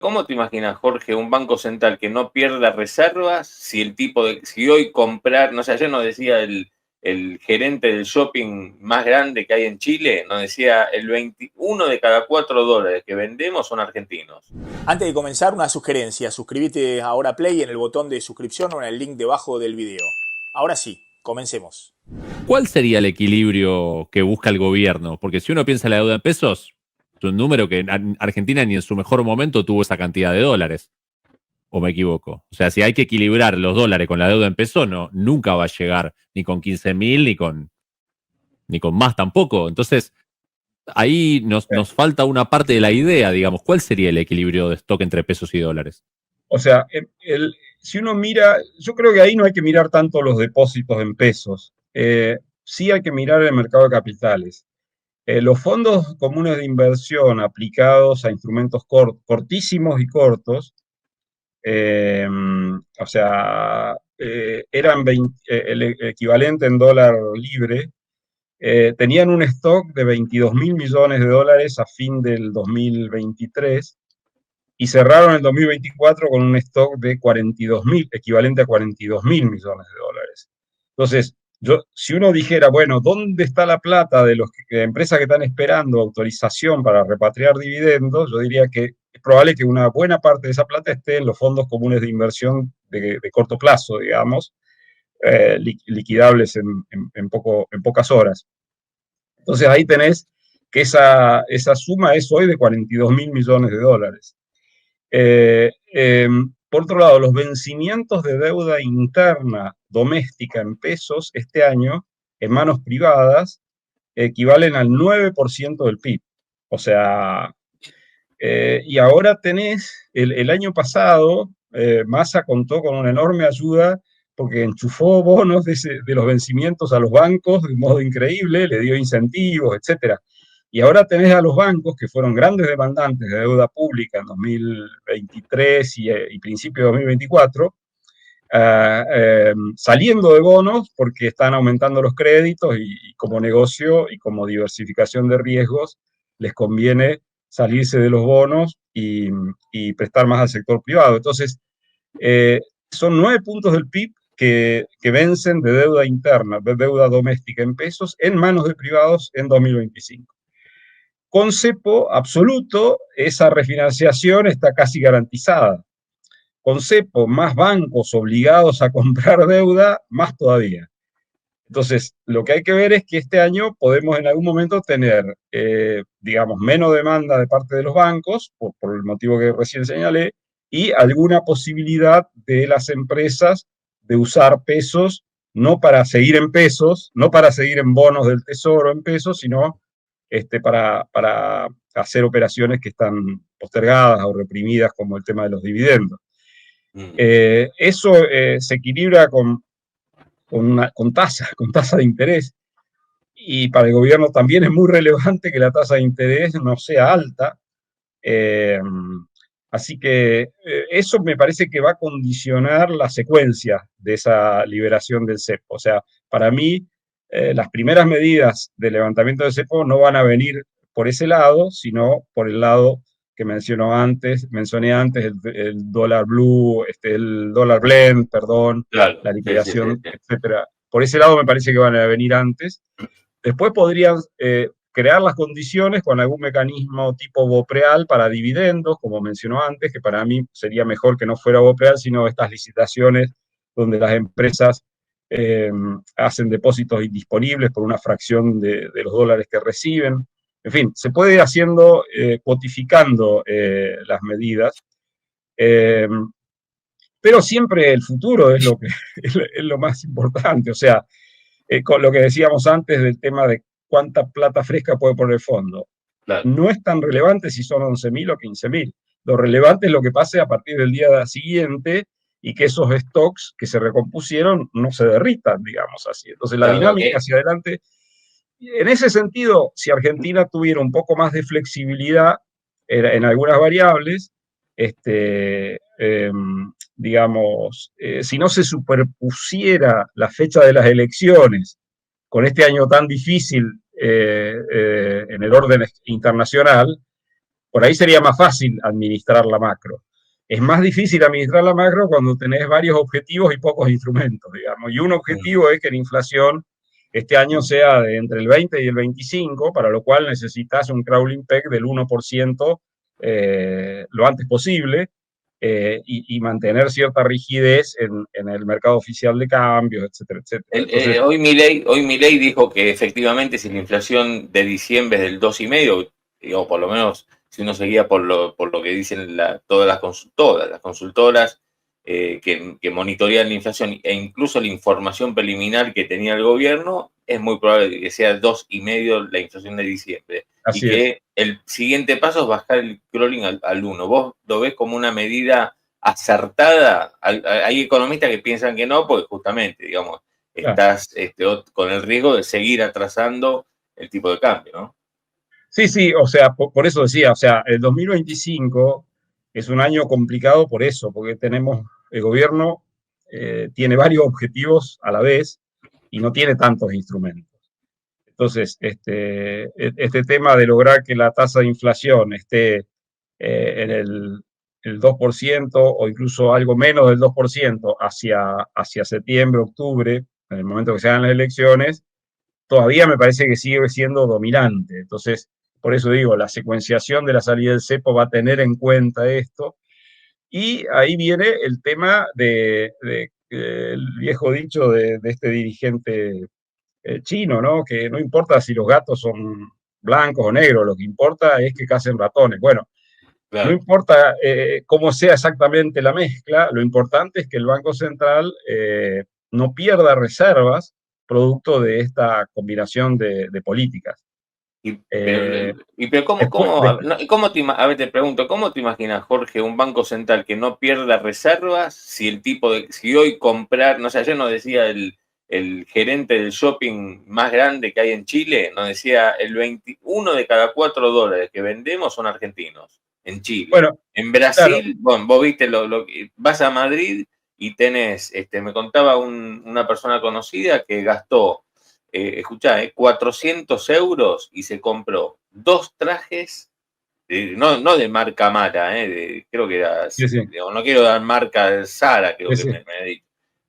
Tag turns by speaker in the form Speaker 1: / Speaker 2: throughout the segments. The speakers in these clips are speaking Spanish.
Speaker 1: ¿Cómo te imaginas, Jorge, un banco central que no pierda reservas si si hoy comprar, no sé, ayer nos decía el gerente del shopping más grande que hay en Chile, nos decía el 21 de cada 4 dólares que vendemos son argentinos.
Speaker 2: Antes de comenzar, una sugerencia. Suscríbete ahora Play en el botón de suscripción o en el link debajo del video. Ahora sí, comencemos.
Speaker 3: ¿Cuál sería el equilibrio que busca el gobierno? Porque si uno piensa en la deuda en pesos, es un número que en Argentina ni en su mejor momento tuvo esa cantidad de dólares. ¿O me equivoco? O sea, si hay que equilibrar los dólares con la deuda en pesos, no, nunca va a llegar ni con 15.000 ni con más tampoco. Entonces, ahí nos falta una parte de la idea, digamos. ¿Cuál sería el equilibrio de stock entre pesos y dólares?
Speaker 4: O sea, si uno mira, yo creo que ahí no hay que mirar tanto los depósitos en pesos. Sí hay que mirar el mercado de capitales. Los fondos comunes de inversión aplicados a instrumentos cortísimos y cortos, o sea, eran el equivalente en dólar libre, tenían un stock de 22 mil millones de dólares a fin del 2023 y cerraron el 2024 con un stock de 42 mil, equivalente a 42 mil millones de dólares. Entonces, si uno dijera, bueno, ¿dónde está la plata de las empresas que están esperando autorización para repatriar dividendos? Yo diría que es probable que una buena parte de esa plata esté en los fondos comunes de inversión de corto plazo, digamos, liquidables en pocas horas. Entonces ahí tenés que esa suma es hoy de 42 mil millones de dólares. Eh, eh, por otro lado, los vencimientos de deuda interna doméstica en pesos este año en manos privadas equivalen al 9% del PIB. O sea, y ahora tenés, el año pasado, Massa contó con una enorme ayuda porque enchufó bonos de los vencimientos a los bancos de un modo increíble, le dio incentivos, etcétera. Y ahora tenés a los bancos, que fueron grandes demandantes de deuda pública en 2023 y principio de 2024, saliendo de bonos porque están aumentando los créditos y como negocio y como diversificación de riesgos les conviene salirse de los bonos y prestar más al sector privado. Entonces, son 9 puntos del PIB que vencen de deuda interna, de deuda doméstica en pesos, en manos de privados en 2025. Con cepo absoluto, esa refinanciación está casi garantizada. Con cepo más bancos obligados a comprar deuda, más todavía. Entonces, lo que hay que ver es que este año podemos en algún momento tener, digamos, menos demanda de parte de los bancos, por el motivo que recién señalé, y alguna posibilidad de las empresas de usar pesos, no para seguir en pesos, no para seguir en bonos del tesoro en pesos, sino para hacer operaciones que están postergadas o reprimidas, como el tema de los dividendos. Eso se equilibra con tasa de interés, y para el gobierno también es muy relevante que la tasa de interés no sea alta. Así que eso me parece que va a condicionar la secuencia de esa liberación del cepo. O sea, para mí, las primeras medidas de levantamiento del cepo no van a venir por ese lado, sino por el lado que mencioné antes, el dólar blue, el dólar blend, perdón,
Speaker 1: Claro,
Speaker 4: la
Speaker 1: sí, sí, sí,
Speaker 4: liquidación,
Speaker 1: sí.
Speaker 4: etcétera. Por ese lado me parece que van a venir antes. Después podrían crear las condiciones con algún mecanismo tipo BOPREAL para dividendos, como mencionó antes, que para mí sería mejor que no fuera BOPREAL, sino estas licitaciones donde las empresas hacen depósitos indisponibles por una fracción de los dólares que reciben. En fin, se puede ir haciendo, cuotificando las medidas, pero siempre el futuro es es lo más importante. O sea, con lo que decíamos antes del tema de cuánta plata fresca puede poner el fondo.
Speaker 1: Claro.
Speaker 4: No es tan relevante si son 11.000 o 15.000. Lo relevante es lo que pase a partir del día siguiente y que esos stocks que se recompusieron no se derritan, digamos así. Entonces la
Speaker 1: Claro,
Speaker 4: dinámica hacia adelante, en ese sentido, si Argentina tuviera un poco más de flexibilidad en algunas variables, digamos, si no se superpusiera la fecha de las elecciones con este año tan difícil en el orden internacional, por ahí sería más fácil administrar la macro. Es más difícil administrar la macro cuando tenés varios objetivos y pocos instrumentos, digamos. Y un objetivo es que la inflación este año sea de entre el 20 y el 25, para lo cual necesitas un crawling peg del 1% lo antes posible, y mantener cierta rigidez en el mercado oficial de cambios, etcétera, etcétera. Entonces,
Speaker 1: Hoy Milei dijo que efectivamente si la inflación de diciembre es del 2,5, o por lo menos si uno seguía por lo que dicen todas las consultoras que monitorean la inflación e incluso la información preliminar que tenía el gobierno, es muy probable que sea 2,5 la inflación de diciembre.
Speaker 4: así
Speaker 1: y que el siguiente paso es bajar el crawling al 1. ¿Vos lo ves como una medida acertada? Hay economistas que piensan que no, porque justamente, digamos, estás con el riesgo de seguir atrasando el tipo de cambio, ¿no?
Speaker 4: Sí, o sea, por eso decía, o sea, el 2025 es un año complicado por eso, porque el gobierno tiene varios objetivos a la vez y no tiene tantos instrumentos. Entonces, este tema de lograr que la tasa de inflación esté en el 2% o incluso algo menos del 2% hacia septiembre, octubre, en el momento que se hagan las elecciones, todavía me parece que sigue siendo dominante. Entonces, por eso digo, la secuenciación de la salida del cepo va a tener en cuenta esto. Y ahí viene el tema el viejo dicho de este dirigente chino, ¿no? Que no importa si los gatos son blancos o negros, lo que importa es que cacen ratones. Bueno, no importa cómo sea exactamente la mezcla, lo importante es que el Banco Central no pierda reservas producto de esta combinación de políticas.
Speaker 1: Pero a ver, te pregunto, ¿cómo te imaginas, Jorge, un banco central que no pierda reservas si hoy comprar, no sé, ayer nos decía el gerente del shopping más grande que hay en Chile, nos decía el 21 de cada 4 dólares que vendemos son argentinos, en Chile.
Speaker 4: Bueno,
Speaker 1: en Brasil,
Speaker 4: claro.
Speaker 1: Bueno, vos viste vas a Madrid y tenés, me contaba una persona conocida que gastó, escuchá, 400 euros y se compró 2 trajes, no de marca mala, creo que era,
Speaker 4: Sí.
Speaker 1: no quiero dar marca Zara, creo
Speaker 4: Sí.
Speaker 1: que me dicho.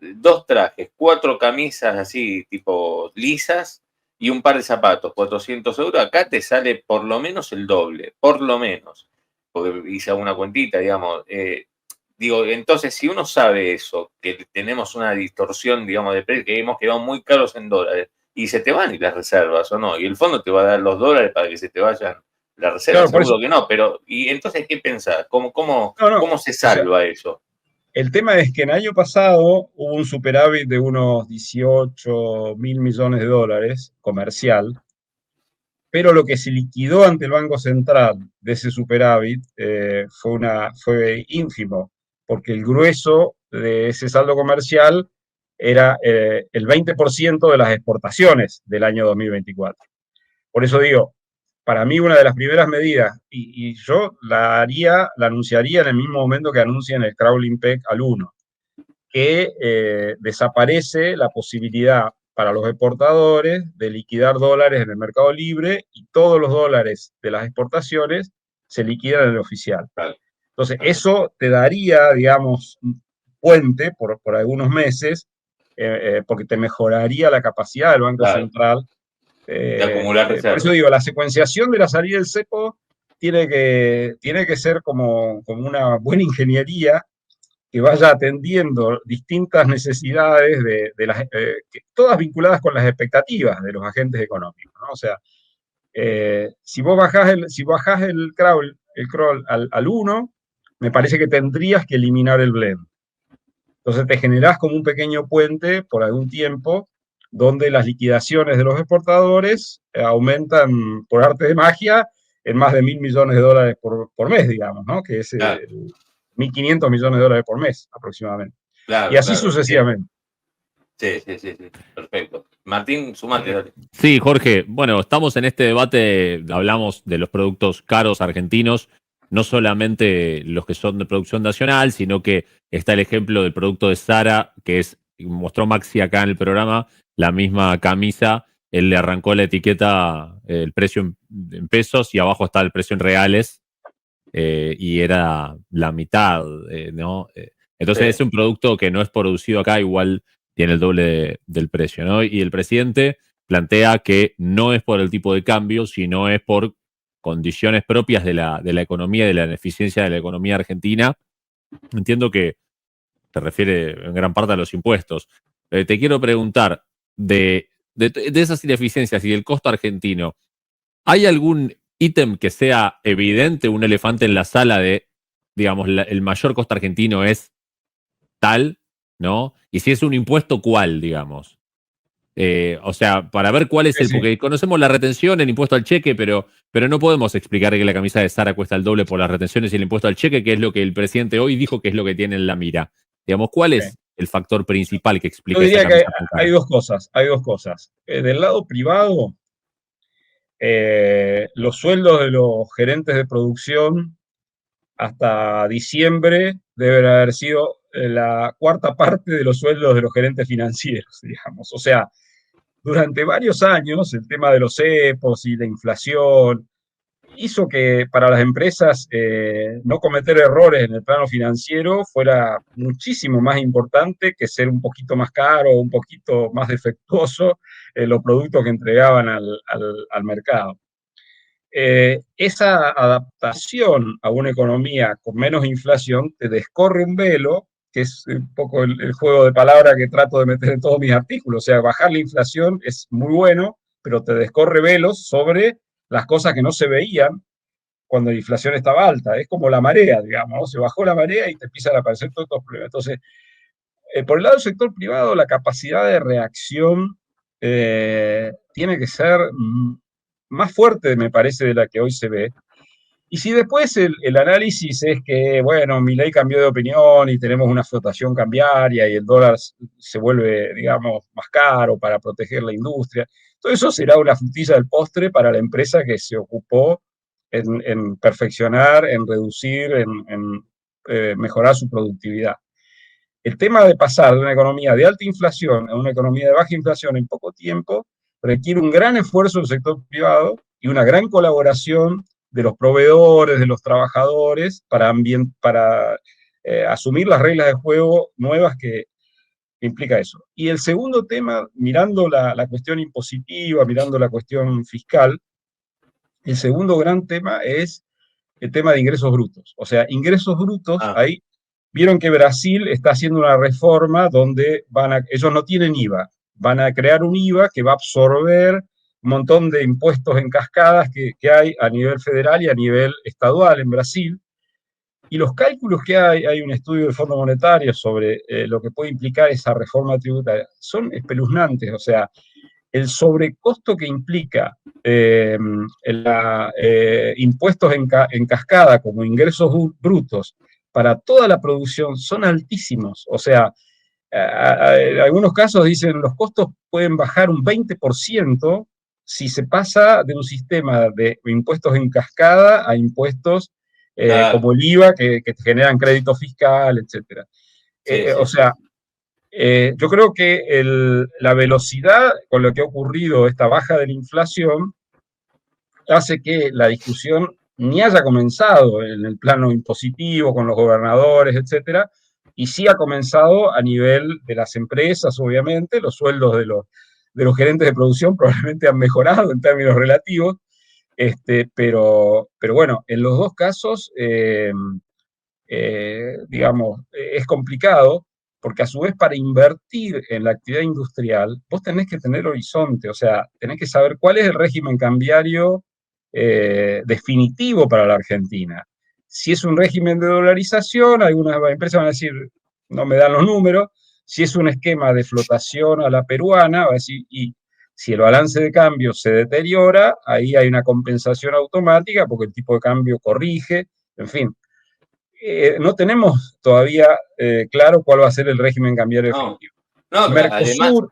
Speaker 1: 2 trajes, 4 camisas así, tipo lisas, y un par de zapatos, 400 euros, acá te sale por lo menos el doble, por lo menos, porque hice una cuentita, digamos. Digo, entonces, si uno sabe eso, que tenemos una distorsión, digamos, de precio, que hemos quedado muy caros en dólares, y se te van y las reservas, ¿o no? Y el fondo te va a dar los dólares para que se te vayan las reservas,
Speaker 4: Claro,
Speaker 1: seguro que no, pero, ¿y entonces qué pensás? ¿Cómo se salva eso?
Speaker 4: El tema es que el año pasado hubo un superávit de unos 18.000 millones de dólares comercial, pero lo que se liquidó ante el Banco Central de ese superávit fue ínfimo, porque el grueso de ese saldo comercial era el 20% de las exportaciones del año 2024. Por eso digo, para mí una de las primeras medidas, y yo la anunciaría en el mismo momento que anuncien el crawling peg al 1, que desaparece la posibilidad para los exportadores de liquidar dólares en el mercado libre y todos los dólares de las exportaciones se liquidan en el oficial. Entonces, eso te daría, digamos, un puente por algunos meses, porque te mejoraría la capacidad del Banco Central
Speaker 1: de acumular reservas.
Speaker 4: Por eso digo, la secuenciación de la salida del cepo tiene que ser como una buena ingeniería que vaya atendiendo distintas necesidades todas vinculadas con las expectativas de los agentes económicos, ¿no? O sea, si vos bajás el crawl al 1, me parece que tendrías que eliminar el blend. Entonces te generás como un pequeño puente por algún tiempo donde las liquidaciones de los exportadores aumentan por arte de magia en más de 1.000 millones de dólares por mes, digamos, ¿no? Que es 1.500 millones de dólares por mes aproximadamente. Y así sucesivamente.
Speaker 1: Sí, perfecto. Martín, sumate, dale.
Speaker 3: Sí, Jorge, bueno, estamos en este debate, hablamos de los productos caros argentinos, no solamente los que son de producción nacional, sino que está el ejemplo del producto de Zara, que mostró Maxi acá en el programa, la misma camisa, él le arrancó la etiqueta, el precio en pesos y abajo está el precio en reales, y era la mitad, ¿no? Entonces es un producto que no es producido acá, igual tiene el doble del precio, ¿no? Y el presidente plantea que no es por el tipo de cambio, sino es por condiciones propias de la economía, de la ineficiencia de la economía argentina. Entiendo que se refiere en gran parte a los impuestos. Te quiero preguntar, de esas ineficiencias y del costo argentino, ¿hay algún ítem que sea evidente, un elefante en la sala de, digamos, el mayor costo argentino es tal, ¿no? Y si es un impuesto, ¿cuál, digamos? O sea, para ver cuál es
Speaker 4: Sí, sí.
Speaker 3: porque conocemos la retención, el impuesto al cheque, pero no podemos explicar que la camisa de Sara cuesta el doble por las retenciones y el impuesto al cheque, que es lo que el presidente hoy dijo que es lo que tiene en la mira. Digamos, ¿cuál
Speaker 4: Sí.
Speaker 3: es el factor principal que
Speaker 4: Yo
Speaker 3: explica esa
Speaker 4: diría que
Speaker 3: camisa tan
Speaker 4: hay
Speaker 3: cara?
Speaker 4: dos cosas, hay dos cosas. Del lado privado, los sueldos de los gerentes de producción hasta diciembre deben haber sido la cuarta parte de los sueldos de los gerentes financieros, digamos. O sea, durante varios años el tema de los cepos y la inflación hizo que para las empresas no cometer errores en el plano financiero fuera muchísimo más importante que ser un poquito más caro o un poquito más defectuoso en los productos que entregaban al mercado. Esa adaptación a una economía con menos inflación te descorre un velo, que es un poco el juego de palabras que trato de meter en todos mis artículos. O sea, bajar la inflación es muy bueno, pero te descorre velos sobre las cosas que no se veían cuando la inflación estaba alta. Es como la marea, digamos, ¿no? Se bajó la marea y te empiezan a aparecer todos estos problemas. Entonces, por el lado del sector privado, la capacidad de reacción tiene que ser más fuerte, me parece, de la que hoy se ve. Y si después el análisis es que, bueno, Milei cambió de opinión y tenemos una flotación cambiaria y el dólar se vuelve, digamos, más caro para proteger la industria, todo eso será una frutilla del postre para la empresa que se ocupó en perfeccionar, en reducir, en mejorar su productividad. El tema de pasar de una economía de alta inflación a una economía de baja inflación en poco tiempo requiere un gran esfuerzo del sector privado y una gran colaboración de los proveedores, de los trabajadores, para asumir las reglas de juego nuevas que implica eso. Y el segundo tema, mirando la cuestión impositiva, mirando la cuestión fiscal, el segundo gran tema es el tema de ingresos brutos. O sea, ingresos brutos, ahí vieron que Brasil está haciendo una reforma donde ellos no tienen IVA, van a crear un IVA que va a absorber un montón de impuestos en cascadas que hay a nivel federal y a nivel estadual en Brasil. Y los cálculos que hay un estudio del Fondo Monetario sobre lo que puede implicar esa reforma tributaria, son espeluznantes. O sea, el sobrecosto que implica impuestos en cascada como ingresos brutos para toda la producción son altísimos. O sea, en algunos casos dicen los costos pueden bajar un 20% si se pasa de un sistema de impuestos en cascada a impuestos como el IVA que te generan crédito fiscal, etc.
Speaker 1: Sí,
Speaker 4: O
Speaker 1: sí.
Speaker 4: sea, yo creo que la velocidad con lo que ha ocurrido esta baja de la inflación hace que la discusión ni haya comenzado en el plano impositivo con los gobernadores, etcétera, y sí ha comenzado a nivel de las empresas, obviamente. Los sueldos de los gerentes de producción probablemente han mejorado en términos relativos, pero bueno, en los dos casos, digamos, es complicado, porque a su vez para invertir en la actividad industrial, vos tenés que tener horizonte, o sea, tenés que saber cuál es el régimen cambiario definitivo para la Argentina. Si es un régimen de dolarización, algunas empresas van a decir, no me dan los números. Si es un esquema de flotación a la peruana, va a decir, y si el balance de cambio se deteriora, ahí hay una compensación automática porque el tipo de cambio corrige, en fin. No tenemos todavía claro cuál va a ser el régimen cambiario
Speaker 1: No,
Speaker 4: definitivo.
Speaker 1: no,
Speaker 4: Mercosur,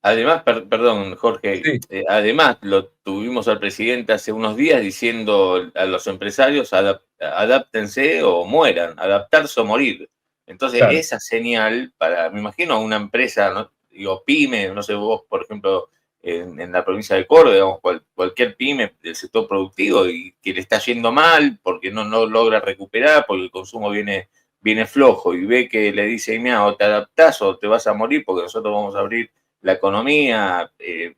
Speaker 1: además, perdón, Jorge,
Speaker 4: sí,
Speaker 1: además lo tuvimos al presidente hace unos días diciendo a los empresarios adáptense o mueran, adaptarse o morir. Entonces,
Speaker 4: claro.
Speaker 1: esa señal para, me imagino, una empresa, ¿no? Digo, pyme, no sé, vos, por ejemplo, en la provincia de Córdoba, digamos, cualquier pyme del sector productivo y que le está yendo mal porque no logra recuperar, porque el consumo viene flojo y ve que le dice, mira, o te adaptás o te vas a morir porque nosotros vamos a abrir la economía,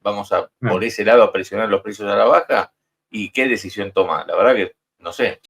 Speaker 1: vamos a por ese lado a presionar los precios a la baja, ¿y qué decisión toma? La verdad que no sé.